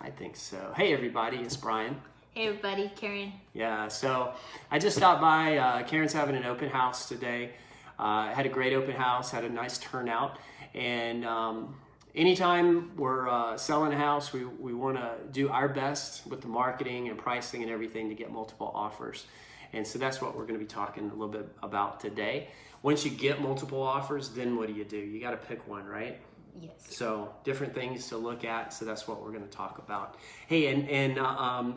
I think so. Hey everybody, it's Brian. Hey everybody, Karen. Yeah, so I just stopped by. Karen's having an open house today. Had a great open house, had a nice turnout. And anytime we're selling a house, we want to do our best with the marketing and pricing and everything to get multiple offers. And so that's what we're going to be talking a little bit about today. Once you get multiple offers, then what do? You got to pick one, right? Yes. So different things to look at. So that's what we're going to talk about. Hey, and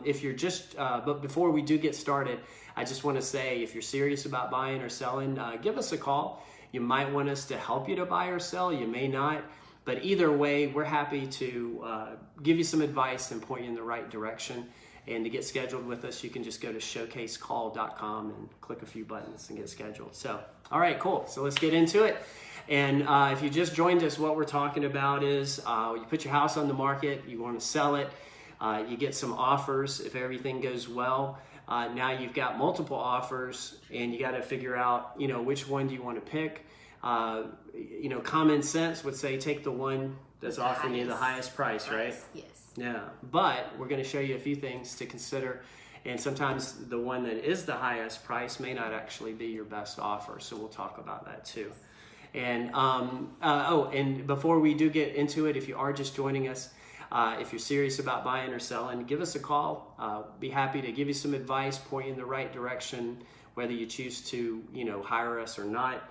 if you're just, but before we do get started, I just want to say, if you're serious about buying or selling, give us a call. You might want us to help you to buy or sell. You may not. But either way, we're happy to give you some advice and point you in the right direction. And to get scheduled with us, you can just go to showcasecall.com and click a few buttons and get scheduled. So, all right, cool. So let's get into it. And if you just joined us, what we're talking about is you put your house on the market, you want to sell it, you get some offers if everything goes well. Now you've got multiple offers and you got to figure out, which one do you want to pick. Common sense would say take the one that's offering you the highest price, right? Yes. Yeah, but we're going to show you a few things to consider. And sometimes the one that is the highest price may not actually be your best offer. So we'll talk about that too. And and before we do get into it, if you are just joining us, if you're serious about buying or selling, give us a call. Be happy to give you some advice, point you in the right direction, whether you choose to, hire us or not.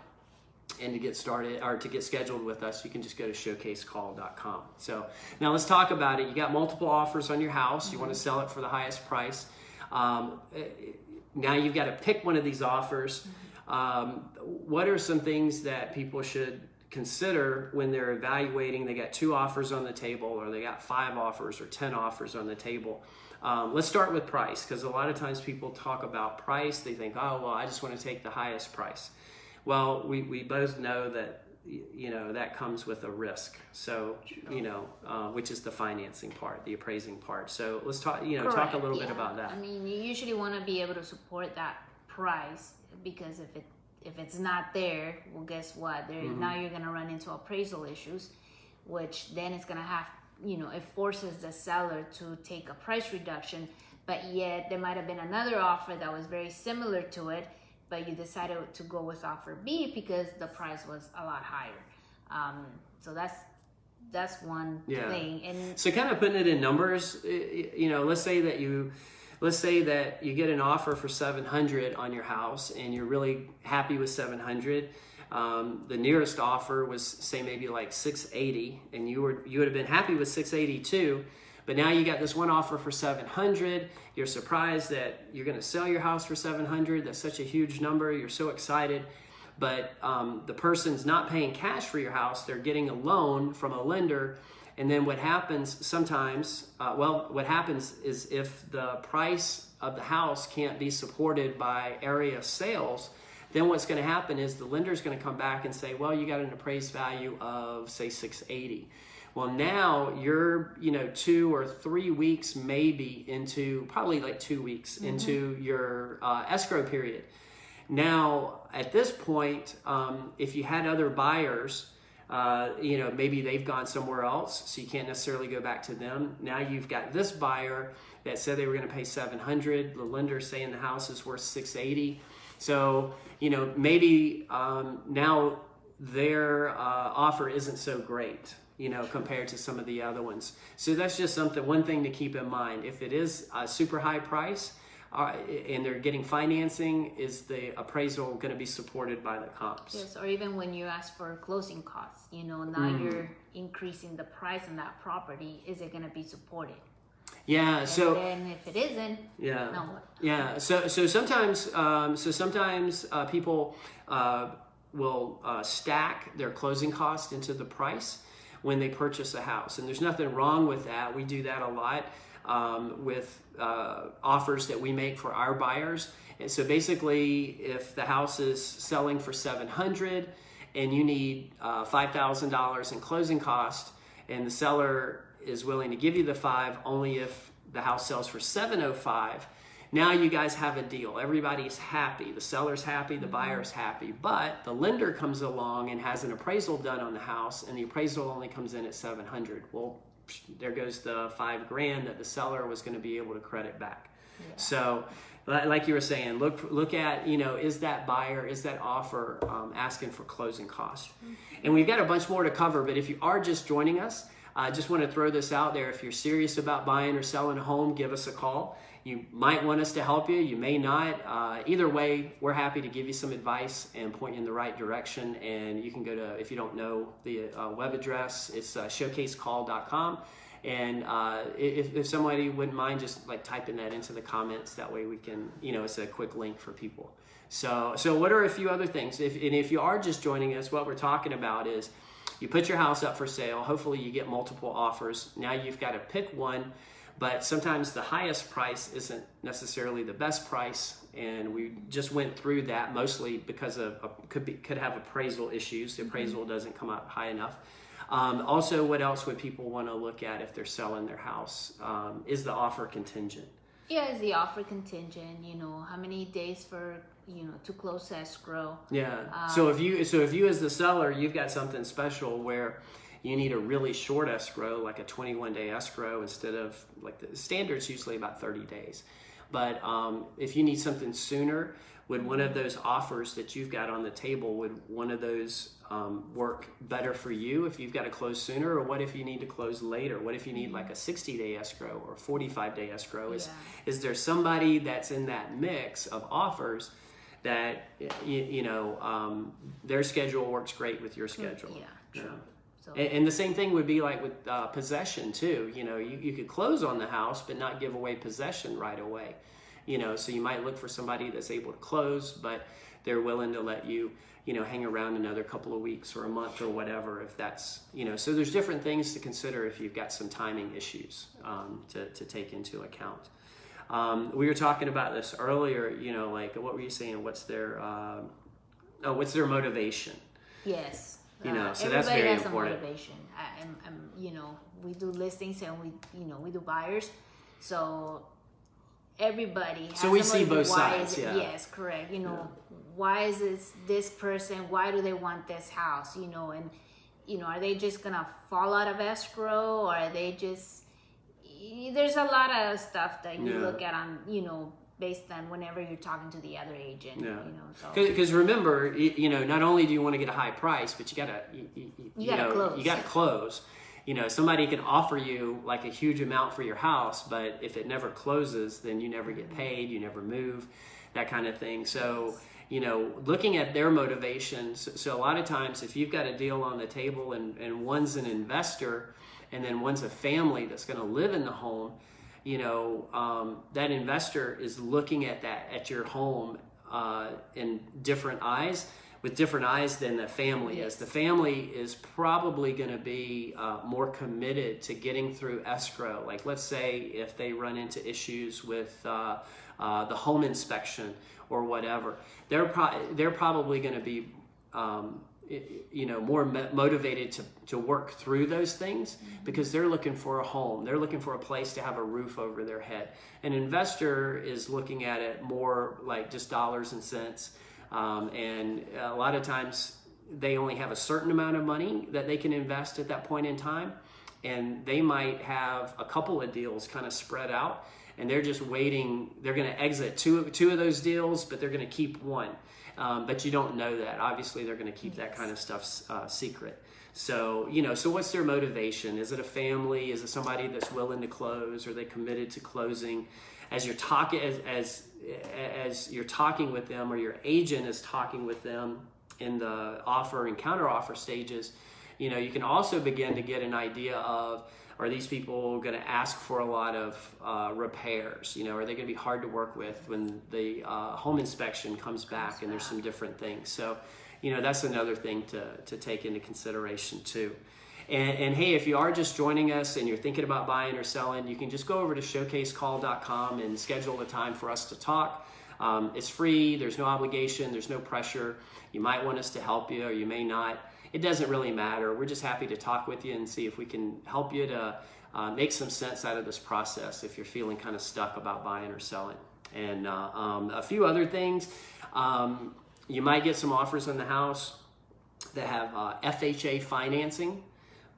And to get started or to get scheduled with us, you can just go to showcasecall.com. So now let's talk about it. You got multiple offers on your house. You want to sell it for the highest price. Now you've got to pick one of these offers. What are some things that people should consider when they're evaluating? They got 2 offers on the table, or they got 5 offers or 10 offers on the table. Let's start with price, because a lot of times people talk about price. They think, oh, well, I just want to take the highest price. Well, we both know that, that comes with a risk. So, which is the financing part, the appraising part. So let's talk, talk a little bit about that. I mean, you usually want to be able to support that price, because if it's not there, well, guess what? Now you're going to run into appraisal issues, which then it's going to have, it forces the seller to take a price reduction, but yet there might have been another offer that was very similar to it, but you decided to go with offer B because the price was a lot higher. So that's one thing. And so kind of putting it in numbers, let's say that you get an offer for $700 on your house and you're really happy with $700. The nearest offer was, say, maybe like $680, and you would have been happy with $680 too. But now you got this one offer for $700. You're surprised that you're going to sell your house for $700. That's such a huge number. You're so excited. But the person's not paying cash for your house. They're getting a loan from a lender. And then what happens sometimes, what happens is if the price of the house can't be supported by area sales, then what's going to happen is the lender's going to come back and say, well, you got an appraised value of, say, $680. Well, now you're, 2 or 3 weeks, maybe into, probably like 2 weeks into your escrow period. Now, at this point, if you had other buyers, maybe they've gone somewhere else, so you can't necessarily go back to them. Now you've got this buyer that said they were going to pay $700. The lender's saying the house is worth $680. So, maybe now their offer isn't so great, compared to some of the other ones. So that's just one thing to keep in mind. If it is a super high price and they're getting financing, is the appraisal going to be supported by the comps? Yes, or even when you ask for closing costs, now you're increasing the price on that property. Is it going to be supported? Yeah. So then if it isn't, now what? Yeah. So sometimes people will stack their closing costs into the price when they purchase a house, and there's nothing wrong with that. We do that a lot with offers that we make for our buyers. And so basically, if the house is selling for $700 and you need $5,000 in closing cost, and the seller is willing to give you the $5 only if the house sells for $705, now you guys have a deal. Everybody's happy. The seller's happy, the buyer's happy. But the lender comes along and has an appraisal done on the house, and the appraisal only comes in at $700. Well, there goes the $5,000 that the seller was going to be able to credit back. Yeah. So like you were saying, look at, is that buyer, is that offer asking for closing costs? And we've got a bunch more to cover, but if you are just joining us, I just want to throw this out there. If you're serious about buying or selling a home, give us a call. You might want us to help you, you may not. Either way, we're happy to give you some advice and point you in the right direction. And you can go to, if you don't know the web address, it's showcasecall.com. And if somebody wouldn't mind just like typing that into the comments, that way we can, it's a quick link for people. So what are a few other things? If you are just joining us, what we're talking about is you put your house up for sale. Hopefully you get multiple offers. Now you've got to pick one, but sometimes the highest price isn't necessarily the best price. And we just went through that mostly because of could have appraisal issues. The appraisal doesn't come out high enough. Also, what else would people want to look at if they're selling their house? Is the offer contingent? Yeah, is the offer contingent? How many days for to close escrow? Yeah. So if you as the seller, you've got something special where you need a really short escrow, like a 21-day escrow, instead of like the standard's usually about 30 days. But if you need something sooner, would one of those offers that you've got on the table, would one of those work better for you if you've got to close sooner? Or what if you need to close later? What if you need like a 60-day escrow or 45-day escrow? Is there somebody that's in that mix of offers that their schedule works great with your schedule? Yeah, true. So. And the same thing would be like with possession too. You could close on the house but not give away possession right away. So you might look for somebody that's able to close, but they're willing to let you, hang around another couple of weeks or a month or whatever, if that's, so there's different things to consider if you've got some timing issues to take into account. We were talking about this earlier, like what were you saying? What's their motivation? Yes. So that's very has important. A motivation. We do listings and we do buyers. So everybody has so we see both sides. Yes, correct. Why is this person, why do they want this house? And are they just gonna fall out of escrow, or are they just, there's a lot of stuff that you look at on, based on whenever you're talking to the other agent. Because remember, not only do you want to get a high price, but you gotta close. Somebody can offer you like a huge amount for your house, but if it never closes, then you never get paid, you never move, that kind of thing. So, looking at their motivations. So a lot of times if you've got a deal on the table and one's an investor and then one's a family that's going to live in the home, that investor is looking at your home in different eyes, with different eyes than the family is. The family is probably going to be more committed to getting through escrow. Like let's say if they run into issues with the home inspection or whatever, they're probably going to be more motivated to work through those things because they're looking for a home. They're looking for a place to have a roof over their head. An investor is looking at it more like just dollars and cents. And a lot of times they only have a certain amount of money that they can invest at that point in time. And they might have a couple of deals kind of spread out and they're just waiting. They're going to exit two of those deals, but they're going to keep one. But you don't know that. Obviously, they're going to keep that kind of stuff secret. So, so what's their motivation? Is it a family? Is it somebody that's willing to close? Are they committed to closing? As you're talking, as you're talking with them, or your agent is talking with them in the offer and counter offer stages, you can also begin to get an idea of, are these people going to ask for a lot of repairs? Are they going to be hard to work with when the home inspection comes back and there's some different things? So, that's another thing to take into consideration too. And hey, if you are just joining us and you're thinking about buying or selling, you can just go over to showcasecall.com and schedule a time for us to talk. It's free. There's no obligation. There's no pressure. You might want us to help you or you may not. It doesn't really matter. We're just happy to talk with you and see if we can help you to make some sense out of this process if you're feeling kind of stuck about buying or selling. And a few other things. You might get some offers on the house that have FHA financing.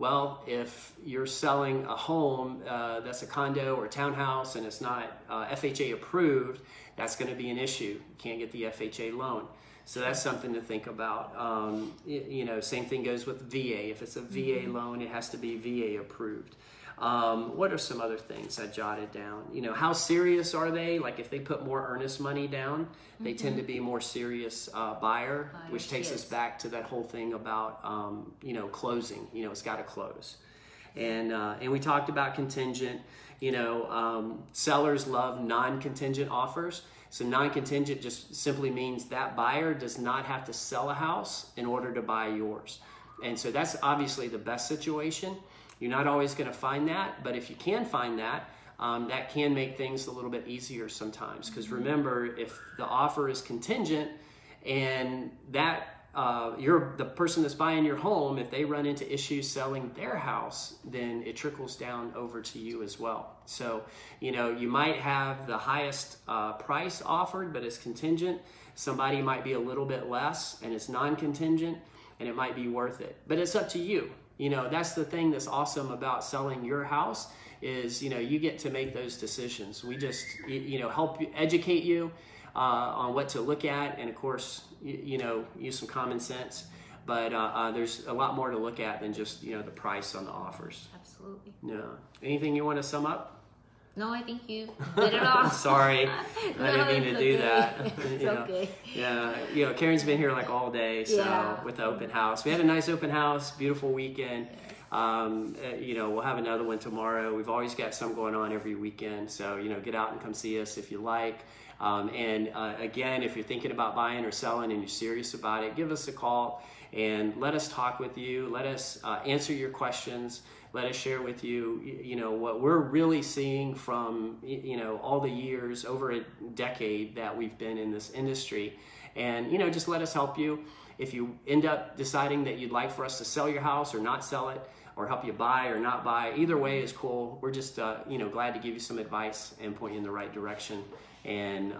Well, if you're selling a home that's a condo or a townhouse and it's not FHA approved, that's going to be an issue. You can't get the FHA loan. So that's something to think about. Same thing goes with VA. If it's a VA loan, it has to be VA approved. What are some other things I jotted down? How serious are they? Like if they put more earnest money down, they tend to be a more serious buyer, which takes us back to that whole thing about, closing. It's got to close. And we talked about contingent. Sellers love non-contingent offers. So non-contingent just simply means that buyer does not have to sell a house in order to buy yours. And so that's obviously the best situation. You're not always going to find that, but if you can find that, that can make things a little bit easier sometimes. Because remember, if the offer is contingent and that you're the person that's buying your home, if they run into issues selling their house, then it trickles down over to you as well. So, you might have the highest price offered, but it's contingent. Somebody might be a little bit less and it's non-contingent, and it might be worth it. But it's up to you. That's the thing that's awesome about selling your house is, you get to make those decisions. We just, help you, educate you on what to look at. And of course, use some common sense. But there's a lot more to look at than just, the price on the offers. Absolutely. Yeah. Anything you want to sum up? No, I think you did it all. Sorry, I didn't mean to do that. It's okay. Yeah, Karen's been here like all day, so with the open house. We had a nice open house, beautiful weekend. Yes. We'll have another one tomorrow. We've always got some going on every weekend, so get out and come see us if you like. Again, if you're thinking about buying or selling and you're serious about it, give us a call and let us talk with you. Let us answer your questions. Let us share with you, what we're really seeing from, all the years, over a decade that we've been in this industry. And, just let us help you. If you end up deciding that you'd like for us to sell your house or not sell it, or help you buy or not buy, either way is cool. We're just, glad to give you some advice and point you in the right direction. And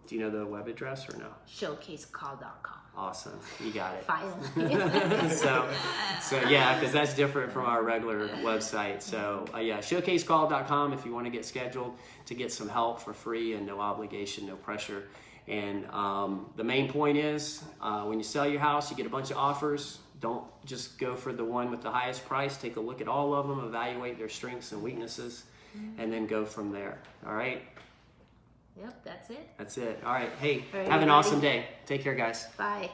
do you know the web address or no? Showcasecall.com. Awesome, you got it. Finally. so yeah, because that's different from our regular website. So showcasecall.com if you want to get scheduled to get some help for free and no obligation, no pressure. And the main point is when you sell your house, you get a bunch of offers. Don't just go for the one with the highest price. Take a look at all of them, evaluate their strengths and weaknesses, and then go from there. All right? Yep, that's it. That's it. All right. Hey, All right, have an everybody. awesome day. Take care, guys. Bye.